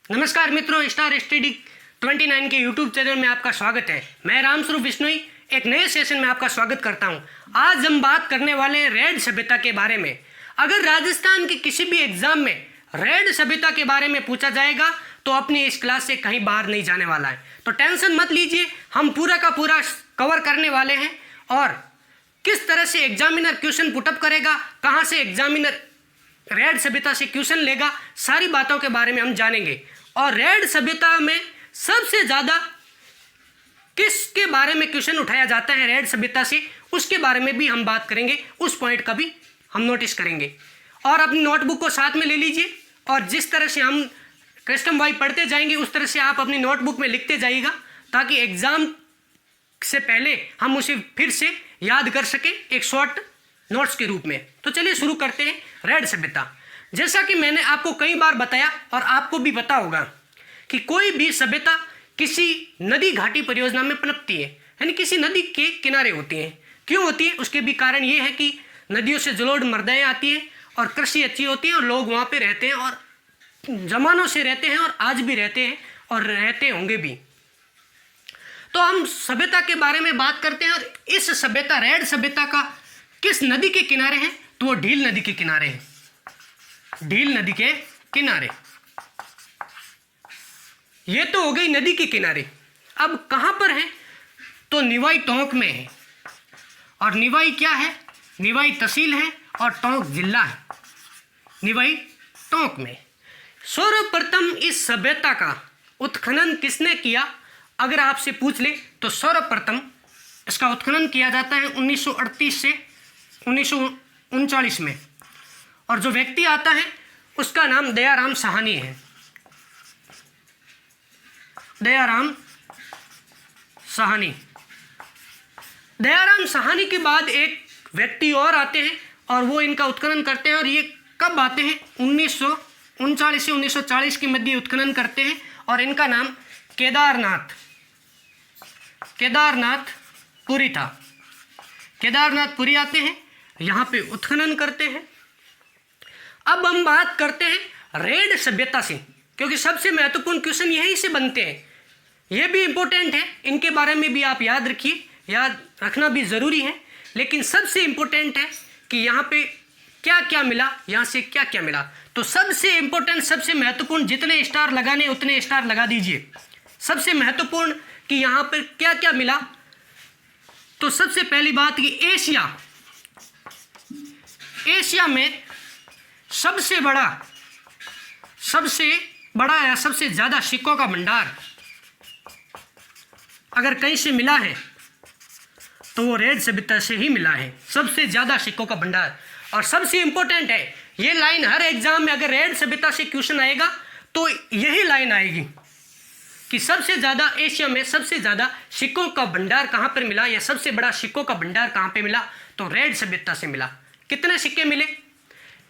नमस्कार मित्रों, star study 29 के यूट्यूब चैनल में आपका स्वागत है। मैं रामस्वरूप बिश्नोई एक नए सेशन में आपका स्वागत करता हूं। आज हम बात करने वाले हैं रेड सभ्यता के बारे में। अगर राजस्थान के किसी भी एग्जाम में रेड सभ्यता के बारे में पूछा जाएगा तो अपनी इस क्लास से कहीं बाहर नहीं जाने वाला है, तो टेंशन मत लीजिए। हम पूरा का पूरा कवर करने वाले हैं और किस तरह से एग्जामिनर क्वेश्चन पुटअप करेगा, कहाँ से एग्जामिनर रेड सभ्यता से क्वेश्चन लेगा, सारी बातों के बारे में हम जानेंगे। और रेड सभ्यता में सबसे ज़्यादा किसके बारे में क्वेश्चन उठाया जाता है रेड सभ्यता से, उसके बारे में भी हम बात करेंगे। उस पॉइंट का भी हम नोटिस करेंगे। और अपनी नोटबुक को साथ में ले लीजिए और जिस तरह से हम कस्टम वाइज पढ़ते जाएंगे उस तरह से आप अपनी नोटबुक में लिखते जाइएगा, ताकि एग्ज़ाम से पहले हम उसे फिर से याद कर सकें एक शॉर्ट नोट्स के रूप में। तो चलिए शुरू करते हैं रेड सभ्यता। जैसा कि मैंने आपको कई बार बताया और आपको भी पता होगा कि कोई भी सभ्यता किसी नदी घाटी परियोजना में पनपती है, यानी किसी नदी के किनारे होती है। क्यों होती है, उसके भी कारण ये है कि नदियों से जलोढ़ मृदाएं आती हैं और कृषि अच्छी होती है और लोग वहाँ पे रहते हैं और जमानों से रहते हैं और आज भी रहते हैं और रहते होंगे भी। तो हम सभ्यता के बारे में बात करते हैं और इस सभ्यता रेड सभ्यता का किस नदी के किनारे है, तो वो ढील नदी के किनारे है। ढील नदी के किनारे, ये तो हो गई नदी के किनारे। अब कहां पर है, तो निवाई टोंक में है। और निवाई क्या है, निवाई तहसील है और टोंक जिला है। निवाई टोंक में सर्वप्रथम इस सभ्यता का उत्खनन किसने किया, अगर आपसे पूछ ले तो सर्वप्रथम इसका उत्खनन किया जाता है 1938 से 1939 में। और जो व्यक्ति आता है उसका नाम दयाराम साहनी है। दयाराम साहनी। दयाराम साहनी के बाद एक व्यक्ति और आते हैं और वो इनका उत्खनन करते हैं। और ये कब आते हैं, 1939 से 1940 के मध्य उत्खनन करते हैं। और इनका नाम केदारनाथपुरी था। केदारनाथपुरी आते हैं, यहाँ पे उत्खनन करते हैं। अब हम बात करते हैं रेड सभ्यता से, क्योंकि सबसे महत्वपूर्ण क्वेश्चन यहीं से बनते हैं। ये भी इंपॉर्टेंट है, इनके बारे में भी आप याद रखिए, याद रखना भी ज़रूरी है। लेकिन सबसे इंपॉर्टेंट है कि यहाँ पे क्या क्या मिला, यहाँ से क्या क्या मिला। तो सबसे इंपॉर्टेंट, सबसे महत्वपूर्ण, जितने स्टार लगाने उतने स्टार लगा दीजिए। सबसे महत्वपूर्ण कि यहाँ पर क्या क्या मिला, तो सबसे पहली बात कि एशिया में सबसे बड़ा या सबसे ज़्यादा सिक्कों का भंडार अगर कहीं से मिला है तो वो रेड सभ्यता से ही मिला है। सबसे ज़्यादा सिक्कों का भंडार। और सबसे इंपॉर्टेंट है ये लाइन, हर एग्जाम में अगर रेड सभ्यता से क्वेश्चन आएगा तो यही लाइन आएगी कि सबसे ज़्यादा एशिया में सबसे ज़्यादा सिक्कों का भंडार कहाँ पर मिला, या सबसे बड़ा सिक्कों का भंडार कहाँ पे मिला, तो रेड सभ्यता से मिला। कितने सिक्के मिले,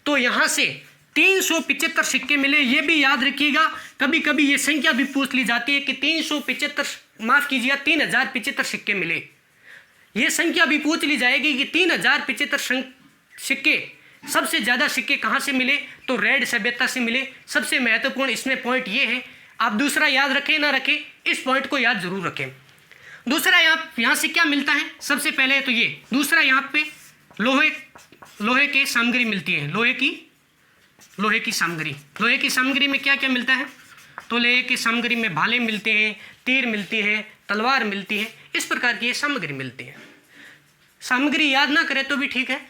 तो यहाँ से 375 सिक्के मिले। ये भी याद रखिएगा, कभी कभी ये संख्या भी पूछ ली जाती है कि 375, माफ़ कीजिएगा 3075 सिक्के मिले। ये संख्या भी पूछ ली जाएगी कि 3075 सिक्के, सबसे ज़्यादा सिक्के कहाँ से मिले, तो रेड सभ्यता से मिले। सबसे महत्वपूर्ण इसमें पॉइंट ये है, आप दूसरा याद रखें ना रखें, इस पॉइंट को याद जरूर रखें। दूसरा यहाँ से क्या मिलता है, सबसे पहले तो ये दूसरा, यहाँ पे लोहे की सामग्री मिलती है। लोहे की सामग्री में क्या क्या मिलता है, तो लोहे की सामग्री में भाले मिलते हैं, तीर मिलती है, तलवार मिलती है, इस प्रकार की ये सामग्री मिलती है। सामग्री याद ना करें तो भी ठीक है,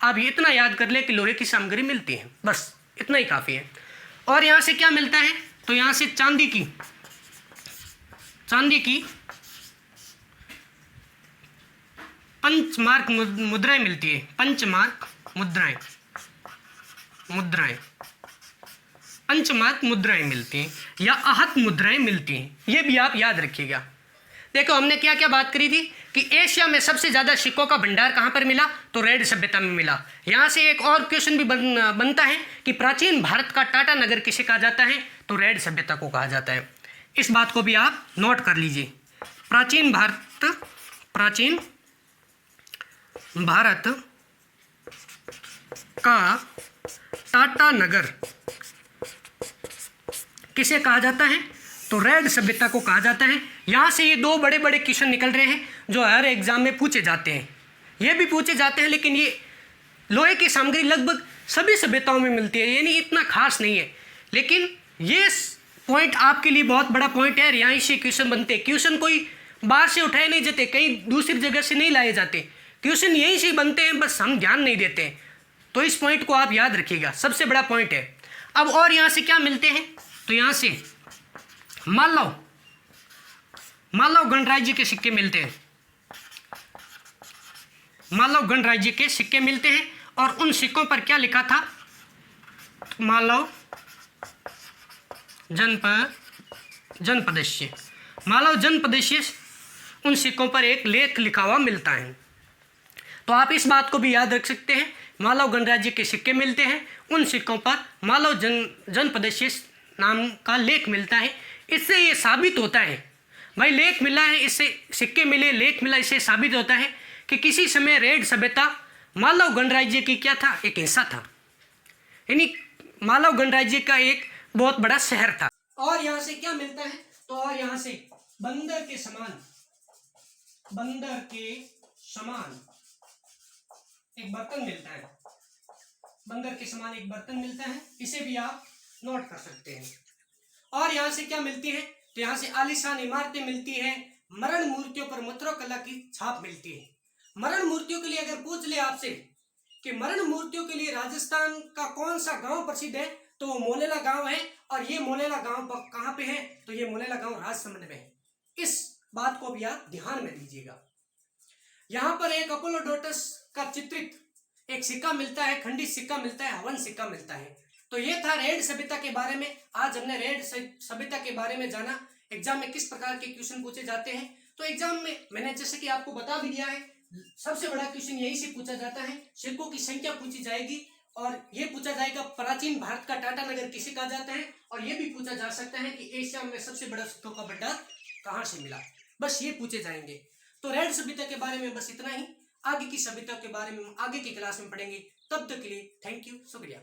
आप ये इतना याद कर ले कि लोहे की सामग्री मिलती है, बस इतना ही काफ़ी है। और यहाँ से क्या मिलता है, तो यहाँ से चांदी की 5 मार्क मुद्राएं मिलती है। 5 मार्क मुद्राएं 5 मार्क मुद्राएं मिलती हैं या आहत मुद्राएं मिलती हैं। ये भी आप याद रखिएगा। देखो हमने क्या क्या बात करी थी कि एशिया में सबसे ज़्यादा सिक्कों का भंडार कहाँ पर मिला, तो रेड सभ्यता में मिला। यहाँ से एक और क्वेश्चन भी बनता है कि प्राचीन भारत का टाटा नगर किसे कहा जाता है, तो रेड सभ्यता को कहा जाता है। इस बात को भी आप नोट कर लीजिए। प्राचीन भारत का टाटा किसे कहा जाता है? तो रेड सभ्यता को कहा जाता है। यहाँ से ये दो बड़े बड़े क्वेश्चन निकल रहे हैं जो हर एग्जाम में पूछे जाते हैं। ये भी पूछे जाते हैं, लेकिन ये लोहे की सामग्री लगभग सभी सभ्यताओं में मिलती है, यानी इतना खास नहीं है। लेकिन ये पॉइंट आपके लिए बहुत बड़ा पॉइंट है। यहाँ से क्वेश्चन बनते हैं। क्वेश्चन कोई बाहर से उठाए नहीं जाते, कहीं दूसरी जगह से नहीं लाए जाते, क्वेश्चन यहीं से बनते हैं, बस हम ध्यान नहीं देते हैं। तो इस पॉइंट को आप याद रखिएगा, सबसे बड़ा पॉइंट है। अब और यहाँ से क्या मिलते हैं? तो यहाँ से मालव गणराज्य के सिक्के मिलते हैं। मालव गणराज्य के सिक्के मिलते हैं और उन सिक्कों पर क्या लिखा था? मालव जनपदस्य, मालव जनपदस्य, उन सिक्कों पर एक लेख लिखा हुआ मिलता है। तो आप इस बात को भी याद रख सकते हैं, मालव गणराज्य के सिक्के मिलते हैं, उन सिक्कों पर मालव जनपदस्य नाम का लेख मिलता है। इससे ये साबित होता है, भाई लेख मिला है, इससे सिक्के मिले, लेख मिला, इससे साबित होता है कि किसी समय रेड सभ्यता मालव गणराज्य की क्या था? एक हिस्सा था, यानी मालव गणराज्य का एक बहुत बड़ा शहर था। और यहाँ से क्या मिलता है? तो और यहाँ से बंदर के समान एक बर्तन मिलता है। बंदर के समान एक बर्तन मिलता है, इसे भी आप नोट कर सकते हैं। और यहाँ से क्या मिलती है? तो यहाँ से आलीशान इमारतें मिलती है, मरण मूर्तियों पर मथुरा कला की छाप मिलती है। मरण मूर्तियों के लिए अगर पूछ ले आपसे कि मरण मूर्तियों के लिए राजस्थान का कौन सा गांव प्रसिद्ध है, तो वो मोलेला गांव है। और ये मोलेला गांव कहाँ पे है? तो ये मोलेला गांव राजसमंद में है। इस बात को भी आप ध्यान में दीजिएगा। यहाँ पर एक अपोलोडोटस का चित्रित एक सिक्का मिलता है, खंडित सिक्का मिलता है, हवन सिक्का मिलता है। तो ये था रेड सभ्यता के बारे में। आज हमने रेड सभ्यता के बारे में जाना, एग्जाम में किस प्रकार के क्वेश्चन पूछे जाते हैं। तो एग्जाम में मैंने जैसे कि आपको बता भी दिया है, सबसे बड़ा क्वेश्चन यही से पूछा जाता है। सिक्कों की संख्या पूछी जाएगी और ये पूछा जाएगा प्राचीन भारत का टाटा नगर किसे कहा जाता है। और ये भी पूछा जा सकता है कि एशिया में सबसे बड़ा सिक्कों का भंडार कहाँ से मिला। बस ये पूछे जाएंगे। तो रेड सभ्यता के बारे में बस इतना ही। आगे की सभ्यता के बारे में आगे की क्लास में पढ़ेंगे। तब तक के लिए थैंक यू, शुक्रिया।